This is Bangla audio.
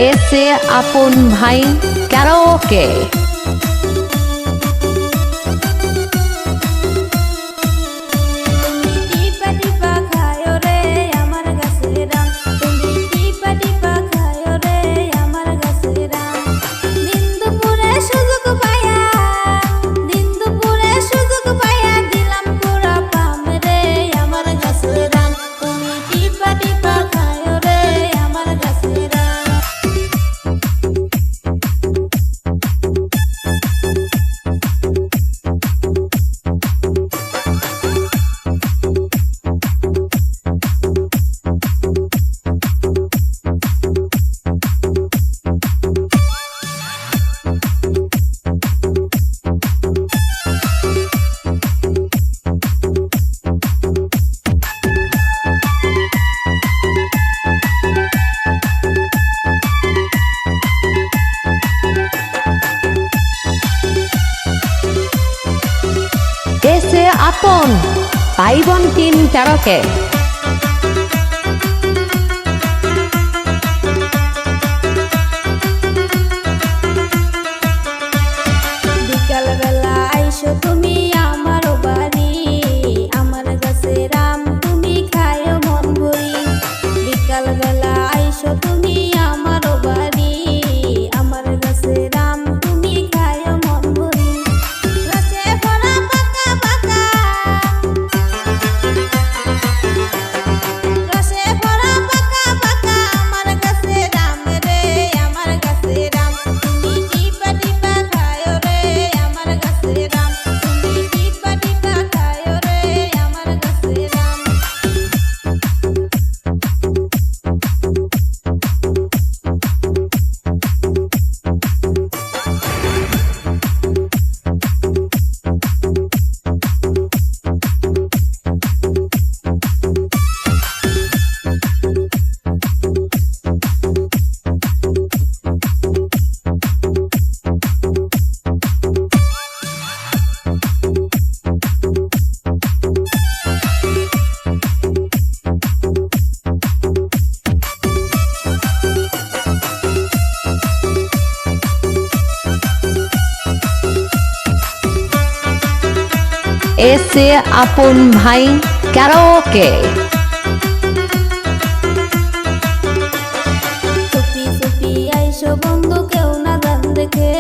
এসে আপন ভাই ক্যারাওকে। এসে আপন পাইবন তিন তেরোকে। বিকাল বেলা আইসো তুমি আমার বাড়ি, আমার গাছের আম তুমি খায়ো মন ভরি। বিকাল বেলা আইসো তুমি আমার বাড়ি, আমার গাছের আম তুমি খায়ো মন ভরি। রসে ভরা পাকা পাকা, রসে ভরা পাকা পাকা আমার গাছের আম রে, আমার গাছের আম তুমি টিপা টিপা খায়ো রে, আমার গাছের আম তুমি টিপা টিপা খায়ো রে, আমার গাছের আম। এসে আপন ভাই ক্যারাওকে। চুপি চুপি আইসো বন্ধু কেউ না জান দেখে,